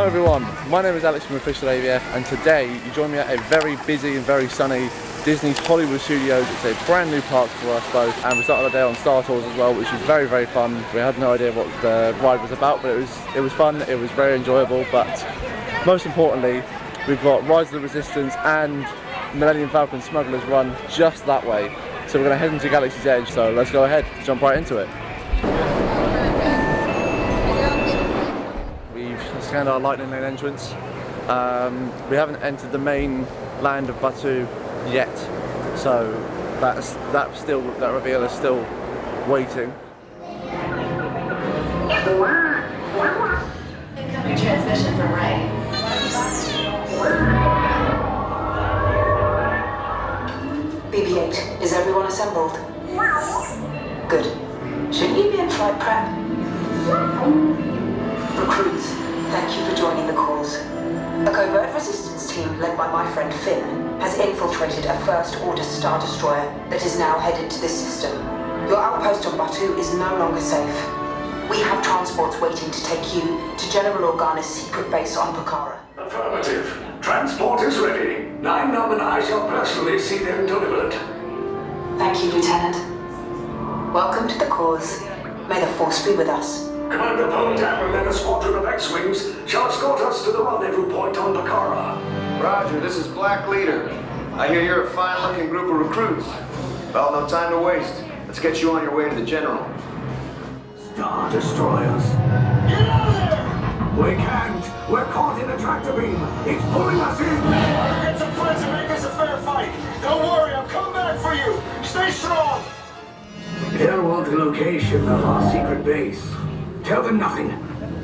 Hi everyone, my name is Alex from Official AVF, and today you join me at a very busy and very sunny Disney's Hollywood Studios. It's a brand new park for us both, and we started our day on Star Tours as well, which was very, very fun. We had no idea what the ride was about, but it was fun, it was very enjoyable. But most importantly, we've got Rise of the Resistance and Millennium Falcon Smuggler's Run just that way. So we're going to head into Galaxy's Edge, so let's go ahead, jump right into it. Scanned our lightning lane entrance. We haven't entered the main land of Batuu yet, so that reveal is still waiting. Incoming transmission from Ray. BB-8, is everyone assembled? Good. Shouldn't you be in flight prep? Recruits, thank you for joining the cause. A covert resistance team led by my friend Finn has infiltrated a First Order Star Destroyer that is now headed to this system. Your outpost on Batuu is no longer safe. We have transports waiting to take you to General Organa's secret base on Pucara. Affirmative. Transport is ready. 9-Num and I shall personally see them delivered. Thank you, Lieutenant. Welcome to the cause. May the Force be with us. Commander Poldam and then a squadron of X-Wings shall escort us to the rendezvous point on Pucara. Roger, this is Black Leader. I hear you're a fine-looking group of recruits. Well, no time to waste. Let's get you on your way to the General. Star Destroyers. Get out of there! We can't. We're caught in a tractor beam. It's pulling us in. I'll get some friends and make this a fair fight. Don't worry, I'm coming back for you. Stay strong. They'll want the location of our secret base. Tell them nothing.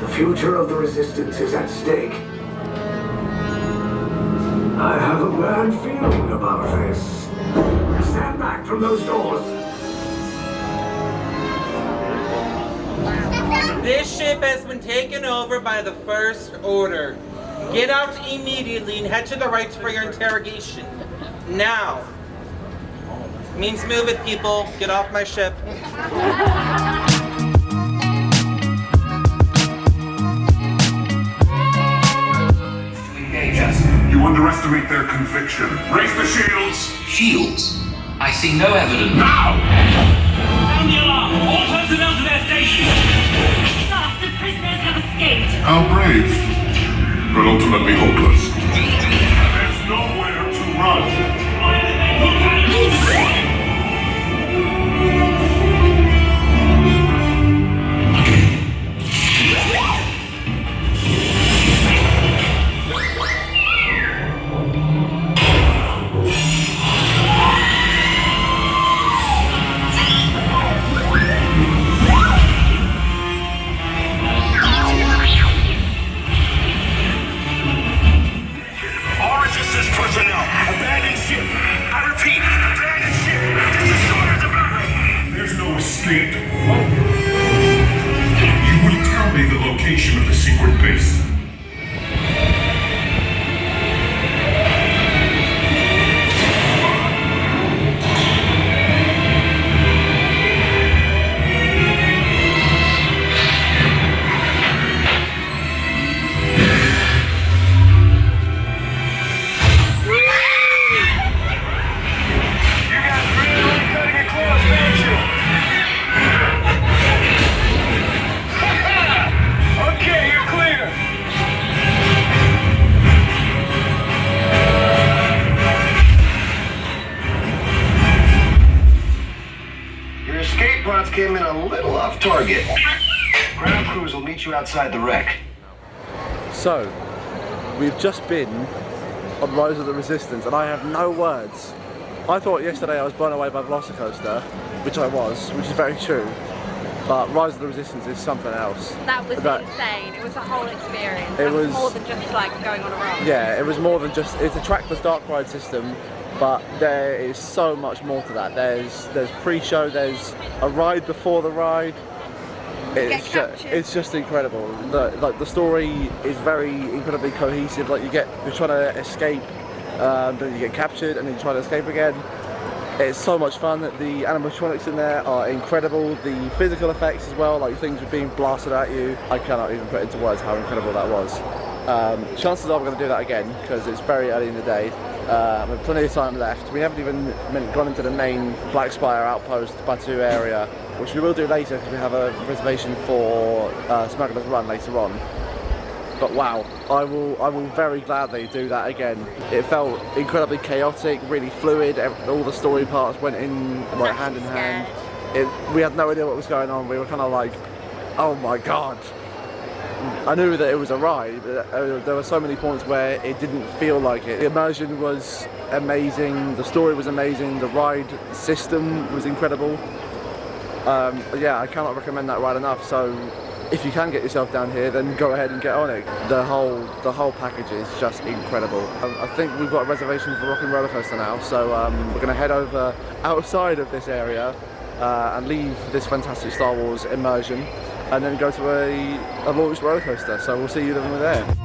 The future of the Resistance is at stake. I have a bad feeling about this. Stand back from those doors. This ship has been taken over by the First Order. Get out immediately and head to the right for your interrogation. Now. Means move it, people. Get off my ship. You underestimate their conviction. Raise the shields! Shields? I see no evidence. Now! Sound the alarm! All personnel to their stations! Sir, the prisoners have escaped. How brave, but ultimately hopeless. There's nowhere to run. Escape. You will tell me the location of the secret base. Came in a little off target. Ground crews will meet you outside the wreck. So, we've just been on Rise of the Resistance, and I have no words. I thought yesterday I was blown away by Velocicoaster, which I was, which is very true. But Rise of the Resistance is something else. That was insane. It was a whole experience. It was more than just like going on a ride. Yeah, it was more than just. It's a trackless dark ride system. But there is so much more to that. There's pre-show, there's a ride before the ride. It's just incredible. The story is very incredibly cohesive. Like you're trying to escape, then you get captured, and then you try to escape again. It's so much fun. The animatronics in there are incredible. The physical effects as well, like things were being blasted at you. I cannot even put into words how incredible that was. Chances are we're going to do that again because it's very early in the day. With plenty of time left. We haven't even gone into the main Black Spire outpost Batu area, which we will do later because we have a reservation for Smuggler's Run later on. But wow, I will very gladly do that again. It felt incredibly chaotic, really fluid. All the story parts went in like hand in hand. We had no idea what was going on. We were kind of like, oh my god. I knew that it was a ride, but there were so many points where it didn't feel like it. The immersion was amazing, the story was amazing, the ride system was incredible. Yeah, I cannot recommend that ride enough, so if you can get yourself down here, then go ahead and get on it. The whole package is just incredible. I think we've got a reservation for Rock and Roller Coaster now, so we're going to head over outside of this area and leave this fantastic Star Wars immersion, and then go to a launch roller coaster. So we'll see you when we're there.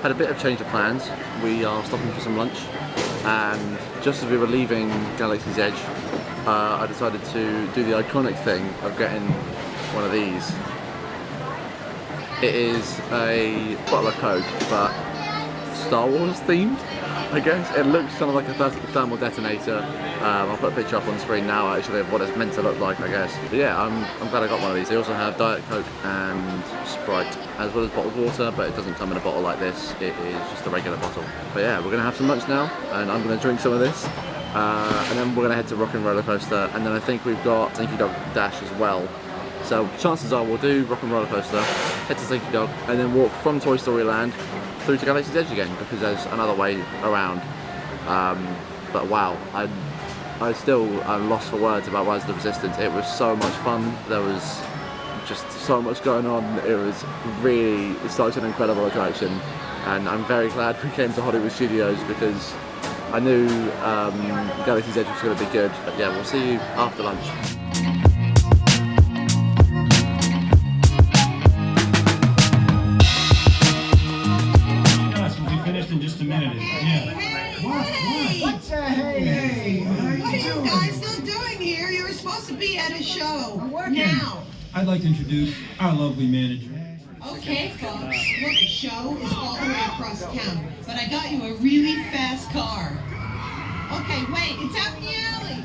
Had a bit of change of plans. We are stopping for some lunch, and just as we were leaving Galaxy's Edge, I decided to do the iconic thing of getting one of these. It is a bottle of Coke, but Star Wars themed, I guess. It looks kind of like a thermal detonator. I'll put a picture up on the screen now actually of what it's meant to look like, I guess. But yeah, I'm glad I got one of these. They also have Diet Coke and Sprite, as well as bottled water, but it doesn't come in a bottle like this. It is just a regular bottle. But yeah, we're going to have some lunch now, and I'm going to drink some of this. And then we're going to head to Rock and Roller Coaster, and then I think we've got Slinky Dog Dash as well. So chances are we'll do Rock and Roller Coaster, head to Slinky Dog, and then walk from Toy Story Land through to Galaxy's Edge again, because there's another way around. But wow, I still am lost for words about Rise of the Resistance. It was so much fun. There was just so much going on. It was really such an incredible attraction, and I'm very glad we came to Hollywood Studios because I knew Galaxy's Edge was going to be good. But yeah, we'll see you after lunch. We'll be finished in just a minute. Yeah. What the hey? What are you guys still doing here? You were supposed to be at a show. Now. I'd like to introduce our lovely manager. Okay, folks. Look, the show is all the way across town, but I got you a really fast car. Okay, wait. It's out in the alley.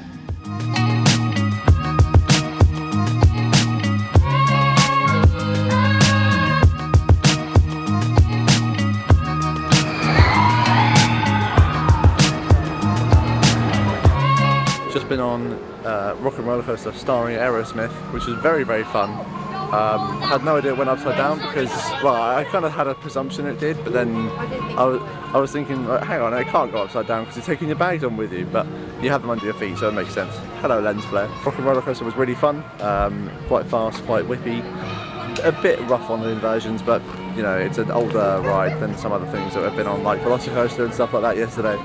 Just been on Rock and Roller Coaster starring Aerosmith, which was very, very fun. Had no idea it went upside down because, well, I kind of had a presumption it did, but then I was thinking, like, hang on, it can't go upside down because you're taking your bags on with you, but you have them under your feet, so it makes sense. Hello, lens flare. Rock and Roller Coaster was really fun, quite fast, quite whippy, a bit rough on the inversions, but you know, it's an older ride than some other things that have been on, like Velocicoaster and stuff like that yesterday.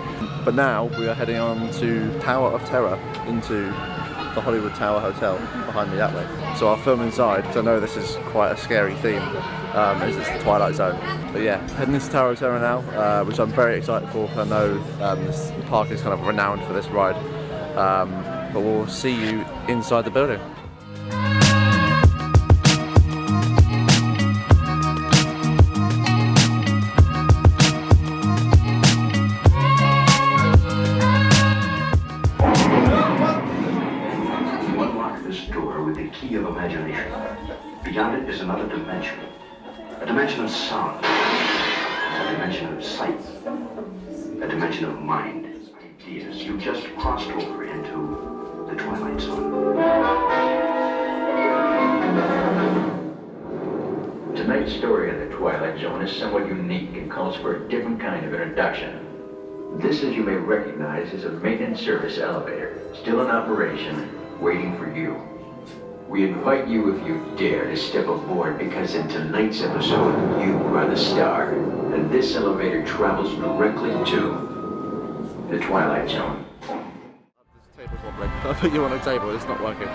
But now we are heading on to Tower of Terror, into the Hollywood Tower Hotel behind me that way. So I'll film inside, because I know this is quite a scary theme, as it's the Twilight Zone. But yeah, heading into Tower of Terror now, which I'm very excited for. I know this park is kind of renowned for this ride, but we'll see you inside the building. Key of imagination. Beyond it is another dimension. A dimension of sound. A dimension of sight. A dimension of mind. Yes, you just crossed over into the Twilight Zone. Tonight's story in the Twilight Zone is somewhat unique and calls for a different kind of introduction. This, as you may recognize, is a maintenance service elevator, still in operation, waiting for you. We invite you, if you dare, to step aboard, because in tonight's episode, you are the star, and this elevator travels directly to the Twilight Zone. This table's wobbling. I put you on a table, it's not working.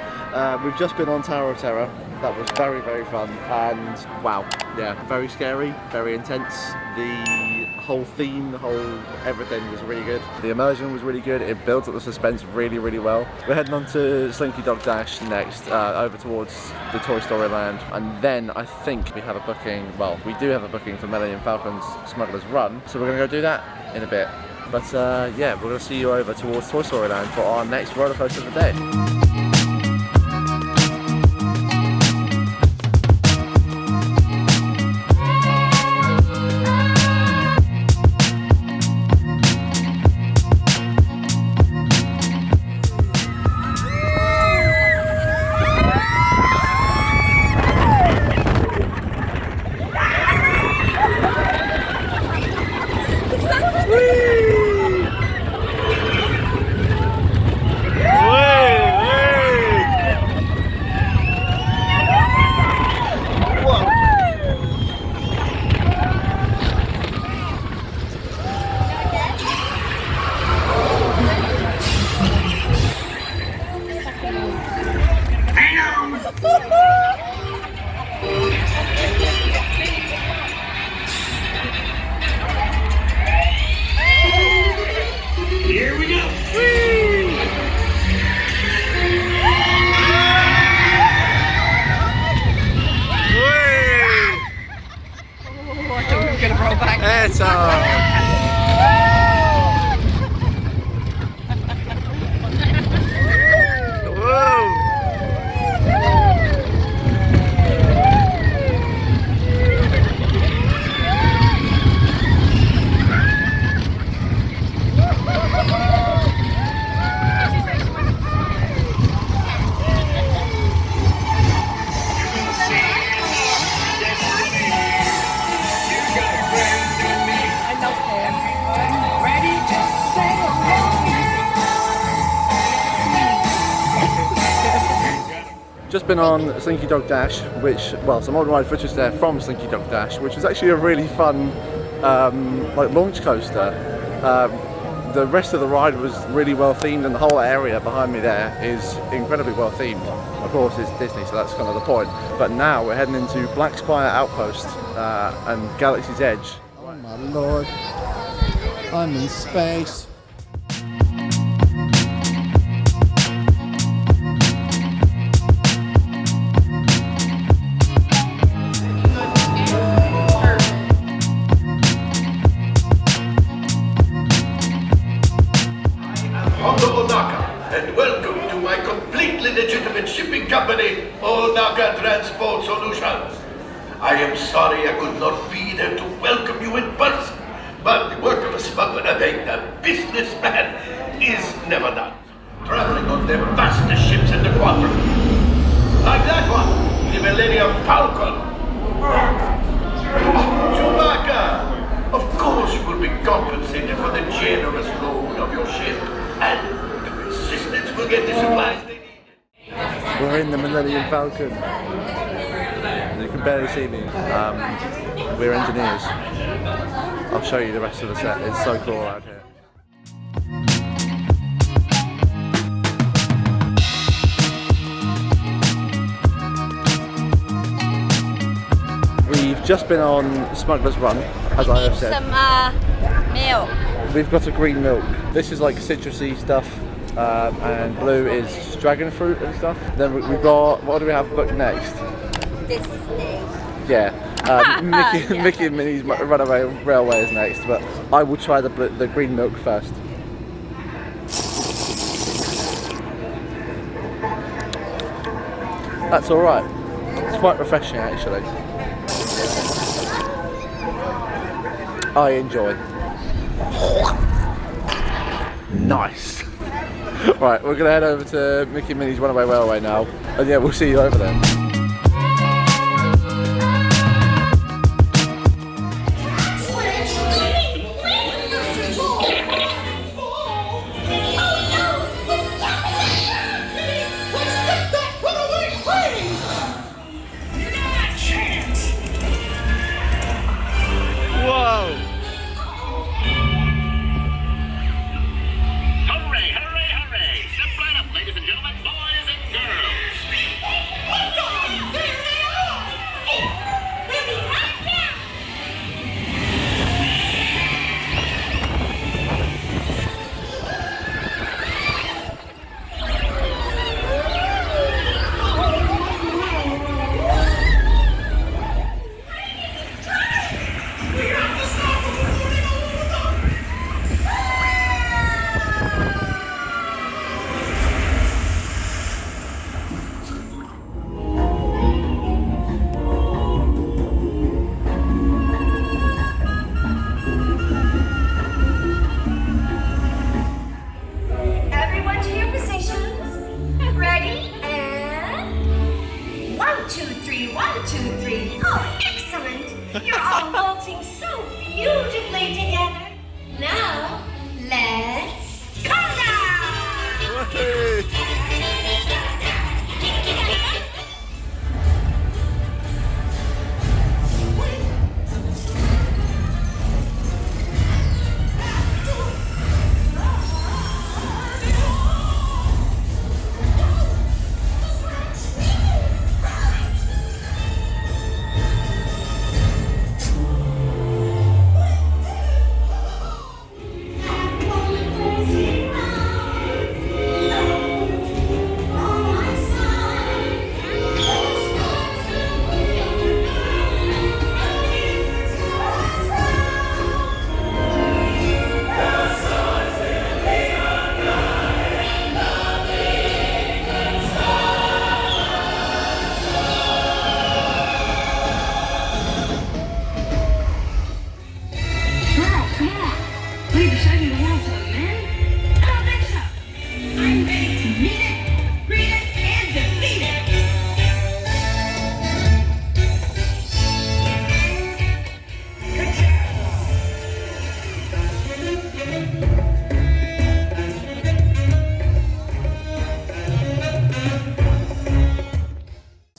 We've just been on Tower of Terror. That was very, very fun, and wow, yeah, very scary, very intense. The whole theme, the whole everything was really good. The immersion was really good. It builds up the suspense really, really well. We're heading on to Slinky Dog Dash next, over towards the Toy Story Land, and then I think we have a booking, well, we do have a booking for Millennium Falcon's Smuggler's Run, so we're going to go do that in a bit. But yeah, we're going to see you over towards Toy Story Land for our next roller coaster of the day. Here we go. Oh, I thought we were going to roll back. It's on. Just been on Slinky Dog Dash, which, well, some on-ride footage there from Slinky Dog Dash, which was actually a really fun like launch coaster. The rest of the ride was really well themed, and the whole area behind me there is incredibly well themed. Of course, it's Disney, so that's kind of the point. But now we're heading into Black Spire Outpost and Galaxy's Edge. Oh my lord, I'm in space. And welcome to my completely legitimate shipping company, Onaka Transport Solutions. I am sorry I could not be there to welcome you in person, but the work of a smuggler and a businessman is never done. Traveling on the fastest ships in the quadrant. Like that one, the Millennium Falcon. Chewbacca! Of course you will be compensated for the generous load of your ship, and we'll get the supplies they need. We're in the Millennium Falcon. You can barely see me. We're engineers. I'll show you the rest of the set. It's so cool out here. We've just been on Smuggler's Run, as I have said. Some milk. We've got a green milk. This is like citrusy stuff. And blue is dragon fruit and stuff. Then we've got, what do we have booked next? This thing. Yeah, Mickey, Yeah. Mickey and Minnie's Runaway Railway is next, but I will try the green milk first. That's alright. It's quite refreshing actually. I enjoy. Nice. Right, we're going to head over to Mickey and Minnie's Runaway Railway now. And yeah, we'll see you over there. You're all waltzing so beautifully together. Now, let's come down!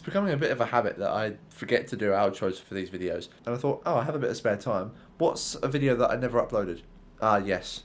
Becoming a bit of a habit that I forget to do outros for these videos, and I thought, oh, I have a bit of spare time. What's a video that I never uploaded? Ah, yes,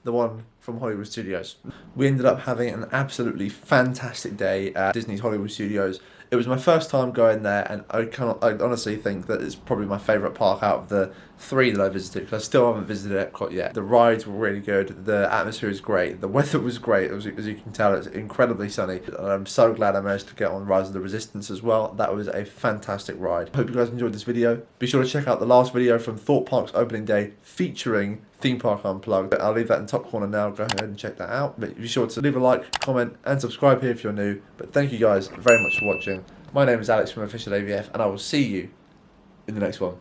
the one from Hollywood Studios. We ended up having an absolutely fantastic day at Disney's Hollywood Studios. It was my first time going there, and I honestly think that it's probably my favourite park out of the 3 that I visited, because I still haven't visited Epcot yet. The rides were really good, the atmosphere was great, the weather was great, as you can tell, it's incredibly sunny. And I'm so glad I managed to get on Rise of the Resistance as well. That was a fantastic ride. Hope you guys enjoyed this video. Be sure to check out the last video from Thorpe Park's opening day featuring Theme Park Unplugged. I'll leave that in the top corner now, go ahead and check that out. But be sure to leave a like, comment and subscribe here if you're new. But thank you guys very much for watching. My name is Alex from Official AVF, and I will see you in the next one.